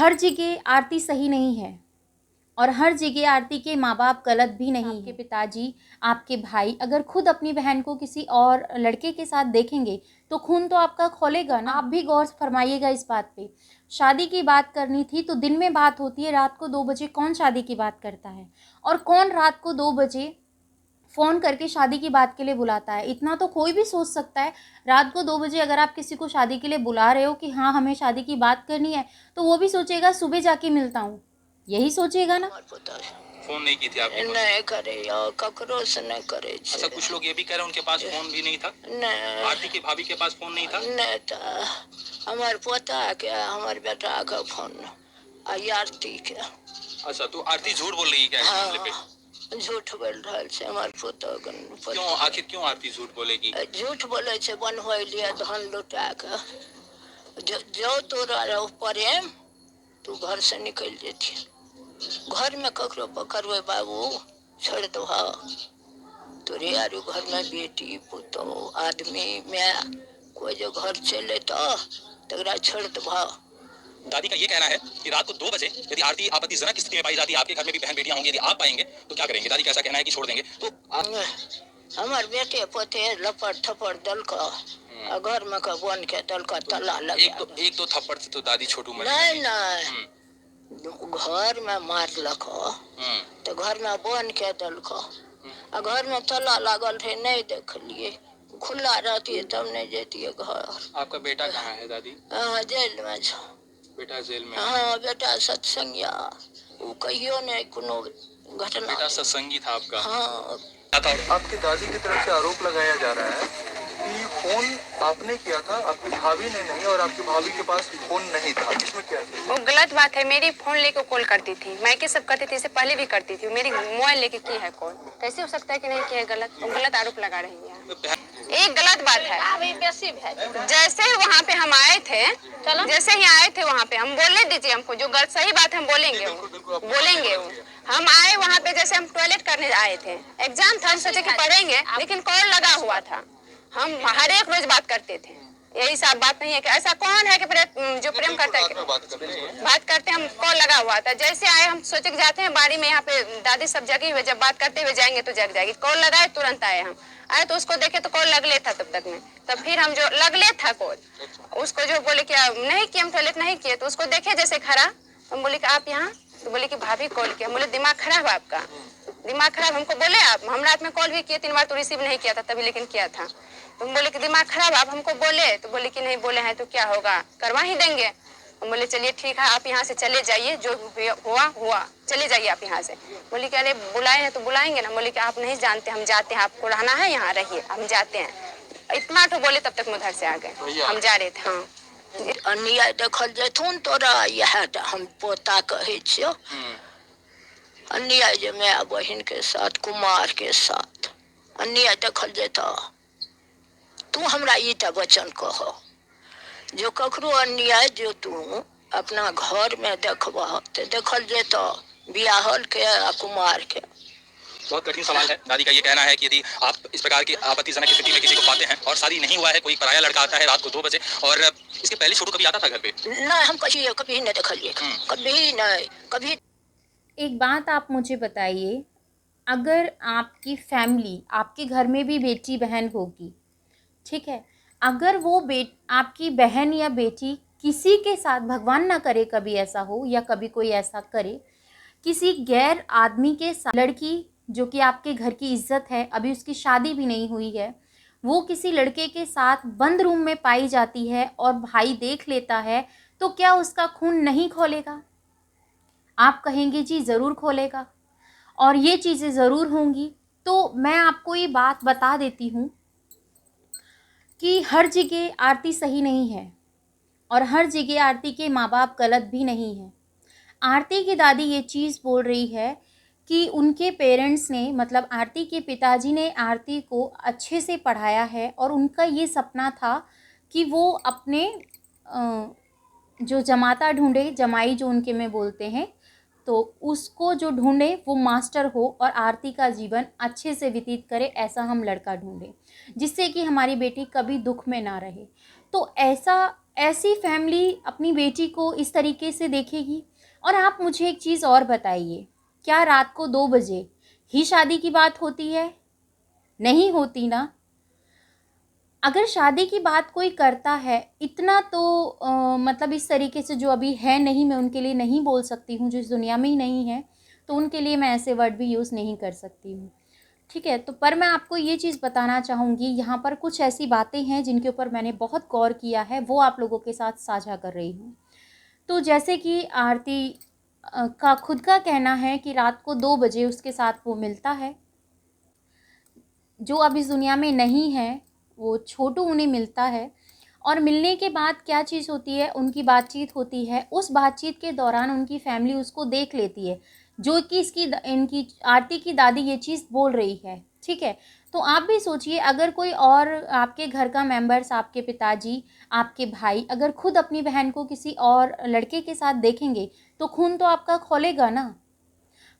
हर जगह आरती सही नहीं है और हर जगह आरती के माँ बाप गलत भी नहीं। आपके पिताजी, आपके भाई अगर खुद अपनी बहन को किसी और लड़के के साथ देखेंगे तो खून तो आपका खौलेगा ना। आप भी गौर फरमाइएगा इस बात पे। शादी की बात करनी थी तो दिन में बात होती है, रात को 2 बजे कौन शादी की बात करता है? और कौन रात को 2 बजे फ़ोन करके शादी की बात के लिए बुलाता है? इतना तो कोई भी सोच सकता है। रात को 2 बजे अगर आप किसी को शादी के लिए बुला रहे हो कि हाँ हमें शादी की बात करनी है, तो वो भी सोचेगा सुबह जाके मिलता हूँ, यही सोचेगा ना। फोन नहीं की थी आपने? नहीं करे यार, ककरो से नहीं करे। अच्छा, कुछ लोग ये भी कह रहे हैं उनके पास फोन भी नहीं था? नहीं, आरती की भाभी के पास फोन नहीं था? नहीं था। हमारे पोता के, हमारे बेटा का फोन आरती के। अच्छा, तो आरती झूठ बोल रही है क्या इस मामले पे? झूठ बोल रहा है हमारे पोता। क्यों, आखिर क्यों आरती झूठ बोलेगी? झूठ बोले छे बन हो लिया धन लुटा के। जो तोरा रहो प्रेम, तू घर से निकल जेती। घर में ककरो पकड़वे बाबू छोड़ दो। तोरे यार घर में बेटी पुतो आदमी में कोई जो घर चले तो छोड़ दो। दादी का ये कहना है कि रात को 2 बजे यदि आरती आपत्तिजनक स्थिति में पाई जाती है, आपके घर में भी बहन बेटियां होंगी, यदि आप पाएंगे तो क्या करेंगे? दादी का ऐसा कहना है कि छोड़ देंगे। तो हमारे बेटे पोते लपड़ थपड़ दल का घर में का बन के दल का तला लगे। एक दो थप्पड़ से तो दादी छोटू मरी नहीं नहीं, घर में मार लखो तो घर में बन के दल का, घर में तला लागल रहे नहीं देख लिए। खुला रहती है तब नहीं जेती है घर। आपका बेटा कहाँ है दादी? जेल में। बेटा जेल में? हाँ, बेटा सत्संगिया, वो कहियो नहीं कोनो घटना। बेटा सत्संगी था आपका? हाँ। आपकी दादी की तरफ से आरोप लगाया जा रहा है कि फोन आपने किया था, आपकी भाभी ने नहीं, और आपकी भाभी के पास फोन नहीं था। इसमें क्या है? वो गलत बात है। मेरी फोन लेके कॉल करती थी, मैं के सब करती थी, इससे पहले भी करती थी। मेरी मोबाइल लेके की है कॉल, कैसे हो सकता है कि नहीं की है? गलत, वो गलत आरोप लगा रही है। एक गलत बात है। जैसे वहाँ पे हम आए थे, जैसे ही आए थे वहाँ पे हम बोलने दीजिए हमको, जो गलत सही बात हम बोलेंगे बोलेंगे। हम आए वहाँ पे, जैसे हम टॉयलेट करने आए थे, एग्जाम था, हम सोचे कि पढ़ेंगे, लेकिन कॉल लगा हुआ था। हम हर एक रोज बात करते थे, यही सब बात नहीं है कि ऐसा कौन है कि जो प्रेम करता है बात करते। हम कॉल लगा हुआ था, जैसे आए हम सोचे कि जाते हैं बाड़ी में, यहाँ पे दादी सब जगी हुए, जब बात करते हुए जाएंगे तो जग जाएगी। कॉल लगाए तुरंत आए। हम आए तो उसको देखे तो कॉल लगले था तब तक में। तब फिर हम जो लगले था कॉल, उसको जो बोले कि नहीं किए, हम टॉयलेट नहीं किए, तो उसको देखे जैसे खड़ा, हम बोले कि आप यहाँ, तो बोले कि भाभी कॉल किया। बोले दिमाग खराब है आपका? दिमाग खराब? हमको बोले आप, हम रात में कॉल भी किए 3 बार तो रिसीव नहीं किया था तभी, लेकिन किया था। तुम बोले कि दिमाग खराब, आप हमको बोले, तो बोले कि नहीं बोले हैं तो क्या होगा, करवा ही देंगे। हम बोले चलिए ठीक है, आप यहाँ से चले जाइए, जो हुआ हुआ, चले जाइए आप यहाँ से। बोले कि अरे बुलाए हैं तो बुलाएंगे ना। बोले कि आप नहीं जानते, हम जाते हैं, आपको रहना है यहाँ रहिए, हम जाते हैं। इतना तो बोले, तब तक हम उधर से आ गए, हम जा रहे थे। हाँ, अन्याय देखल जैथुन तोरा यह हम पोता कहे छियो। अन्याय जो माय बहन के साथ, कुमार के साथ अन्याय देखल जेता, तू हमरा ईटा वचन कह, जो ककरो अन्याय जो तू अपना घर में देखबा तो देखल जेता, बियाहल के आ कुमार के। बहुत कठिन सवाल है। दादी का ये कहना है कि यदि आप इस प्रकार की आपत्तिजनक स्थिति में किसी को पाते हैं और शादी नहीं हुआ है, कोई पराया लड़का आता है रात को 2 बजे, और इसके पहले छोटू कभी आता था घर पे? नहीं, हम कभी नहीं देखलिए, कभी नहीं, कभी। एक बात आप मुझे बताइए, अगर आपकी फैमिली, आपके घर में भी बेटी बहन होगी, ठीक है, अगर वो आपकी बहन या बेटी किसी के साथ, भगवान ना करे कभी ऐसा हो या कभी कोई ऐसा करे, किसी गैर आदमी के साथ, लड़की जो कि आपके घर की इज्जत है, अभी उसकी शादी भी नहीं हुई है, वो किसी लड़के के साथ बंद रूम में पाई जाती है और भाई देख लेता है, तो क्या उसका खून नहीं खोलेगा? आप कहेंगे जी ज़रूर खोलेगा और ये चीज़ें ज़रूर होंगी। तो मैं आपको ये बात बता देती हूँ कि हर जगह आरती सही नहीं है और हर जगह आरती के माँ बाप गलत भी नहीं है। आरती की दादी ये चीज़ बोल रही है कि उनके पेरेंट्स ने, मतलब आरती के पिताजी ने आरती को अच्छे से पढ़ाया है और उनका ये सपना था कि वो अपने जो जमाता ढूंढे, जमाई जो उनके में बोलते हैं, तो उसको जो ढूंढे वो मास्टर हो और आरती का जीवन अच्छे से व्यतीत करे, ऐसा हम लड़का ढूंढे जिससे कि हमारी बेटी कभी दुख में ना रहे। तो ऐसा ऐसी फैमिली अपनी बेटी को इस तरीके से देखेगी? और आप मुझे एक चीज़ और बताइए, क्या रात को 2 बजे ही शादी की बात होती है? नहीं होती ना। अगर शादी की बात कोई करता है, इतना तो मतलब इस तरीके से जो अभी है नहीं, मैं उनके लिए नहीं बोल सकती हूँ, जो इस दुनिया में ही नहीं है, तो उनके लिए मैं ऐसे वर्ड भी यूज़ नहीं कर सकती हूँ, ठीक है। तो पर मैं आपको ये चीज़ बताना चाहूँगी, यहाँ पर कुछ ऐसी बातें हैं जिनके ऊपर मैंने बहुत गौर किया है, वो आप लोगों के साथ साझा कर रही हूँ। तो जैसे कि आरती का खुद का कहना है कि रात को 2 बजे उसके साथ वो मिलता है। जो अब इस दुनिया में नहीं है, वो छोटू उन्हें मिलता है, और मिलने के बाद क्या चीज़ होती है, उनकी बातचीत होती है। उस बातचीत के दौरान उनकी फैमिली उसको देख लेती है, जो कि इनकी आरती की दादी ये चीज़ बोल रही है, ठीक है। तो आप भी सोचिए, अगर कोई और आपके घर का मेंबर्स, आपके पिताजी, आपके भाई, अगर खुद अपनी बहन को किसी और लड़के के साथ देखेंगे, तो खून तो आपका खौलेगा ना।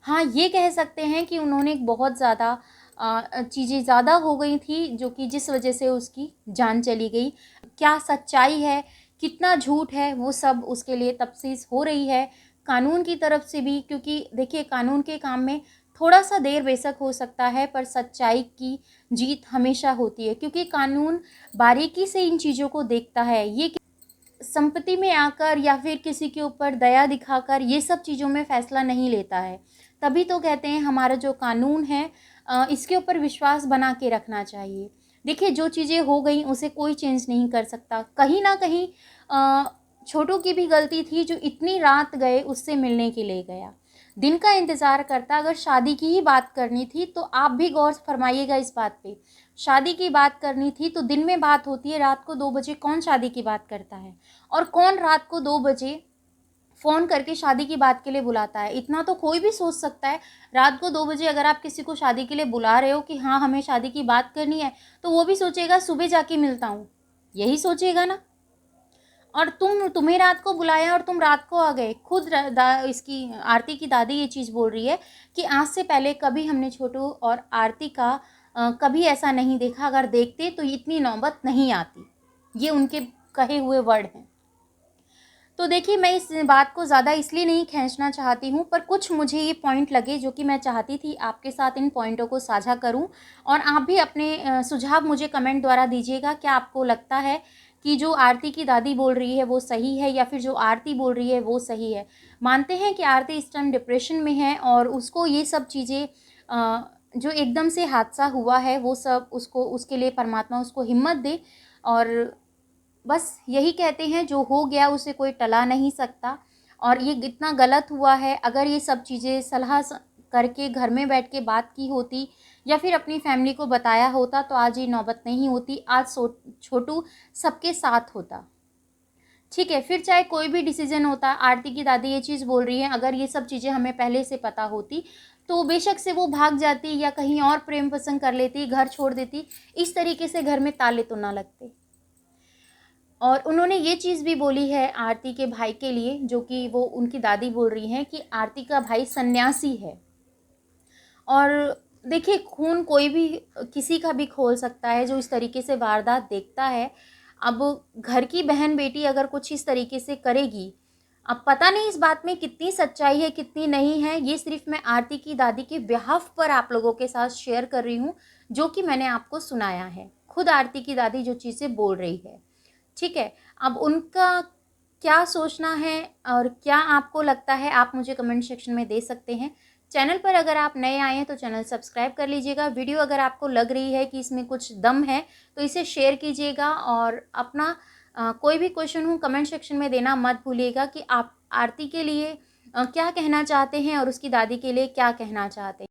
हाँ, ये कह सकते हैं कि उन्होंने बहुत ज़्यादा चीज़ें ज़्यादा हो गई थी, जो कि जिस वजह से उसकी जान चली गई। क्या सच्चाई है, कितना झूठ है, वो सब उसके लिए तफ्तीश हो रही है कानून की तरफ से भी, क्योंकि देखिए कानून के काम में थोड़ा-सा देर बेशक हो सकता है, पर सच्चाई की जीत हमेशा होती है, क्योंकि कानून बारीकी से इन चीज़ों को देखता है। ये संपत्ति में आकर या फिर किसी के ऊपर दया दिखाकर ये सब चीज़ों में फ़ैसला नहीं लेता है। तभी तो कहते हैं हमारा जो कानून है, इसके ऊपर विश्वास बना के रखना चाहिए। देखिए, जो चीज़ें हो गई उसे कोई चेंज नहीं कर सकता। कहीं न कहीं छोटू की भी गलती थी, जो इतनी रात गए उससे मिलने के लिए गया। दिन का इंतज़ार करता। अगर शादी की ही बात करनी थी तो आप भी गौर फरमाइएगा इस बात पे। शादी की बात करनी थी तो दिन में बात होती है, रात को 2 बजे कौन शादी की बात करता है? और कौन रात को 2 बजे फ़ोन करके शादी की बात के लिए बुलाता है? इतना तो कोई भी सोच सकता है। रात को 2 बजे अगर आप किसी को शादी के लिए बुला रहे हो कि हाँ, हमें शादी की बात करनी है, तो वो भी सोचेगा सुबह जाके मिलता हूँ, यही सोचेगा ना। और तुम्हें रात को बुलाया और तुम रात को आ गए। खुद इसकी आरती की दादी ये चीज़ बोल रही है कि आज से पहले कभी हमने छोटू और आरती का कभी ऐसा नहीं देखा, अगर देखते तो इतनी नौबत नहीं आती। ये उनके कहे हुए वर्ड हैं। तो देखिए, मैं इस बात को ज़्यादा इसलिए नहीं खींचना चाहती हूँ, पर कुछ मुझे ये पॉइंट लगे जो कि मैं चाहती थी आपके साथ इन पॉइंटों को साझा करूँ, और आप भी अपने सुझाव मुझे कमेंट द्वारा दीजिएगा। क्या आपको लगता है कि जो आरती की दादी बोल रही है वो सही है, या फिर जो आरती बोल रही है वो सही है? मानते हैं कि आरती इस टाइम डिप्रेशन में है, और उसको ये सब चीज़ें जो एकदम से हादसा हुआ है वो सब उसको, उसके लिए परमात्मा उसको हिम्मत दे। और बस यही कहते हैं, जो हो गया उसे कोई टला नहीं सकता, और ये इतना गलत हुआ है। अगर ये सब चीज़ें सलाह करके घर में बैठ के बात की होती, या फिर अपनी फैमिली को बताया होता, तो आज ये नौबत नहीं होती। आज छोटू सबके साथ होता, ठीक है। फिर चाहे कोई भी डिसीजन होता, आरती की दादी ये चीज़ बोल रही है, अगर ये सब चीज़ें हमें पहले से पता होती तो बेशक से वो भाग जाती, या कहीं और प्रेम पसंद कर लेती, घर छोड़ देती। इस तरीके से घर में ताले तो ना लगते। और उन्होंने ये चीज़ भी बोली है आरती के भाई के लिए, जो कि वो उनकी दादी बोल रही हैं कि आरती का भाई सन्यासी है। और देखिए, खून कोई भी किसी का भी खोल सकता है जो इस तरीके से वारदात देखता है। अब घर की बहन बेटी अगर कुछ इस तरीके से करेगी, अब पता नहीं इस बात में कितनी सच्चाई है कितनी नहीं है। ये सिर्फ मैं आरती की दादी के बिहाफ पर आप लोगों के साथ शेयर कर रही हूँ, जो कि मैंने आपको सुनाया है। खुद आरती की दादी जो चीज़ें बोल रही है, ठीक है। अब उनका क्या सोचना है और क्या आपको लगता है, आप मुझे कमेंट सेक्शन में दे सकते हैं। चैनल पर अगर आप नए आए हैं तो चैनल सब्सक्राइब कर लीजिएगा। वीडियो अगर आपको लग रही है कि इसमें कुछ दम है तो इसे शेयर कीजिएगा, और अपना कोई भी क्वेश्चन हो कमेंट सेक्शन में देना मत भूलिएगा कि आप आरती के लिए क्या कहना चाहते हैं और उसकी दादी के लिए क्या कहना चाहते हैं।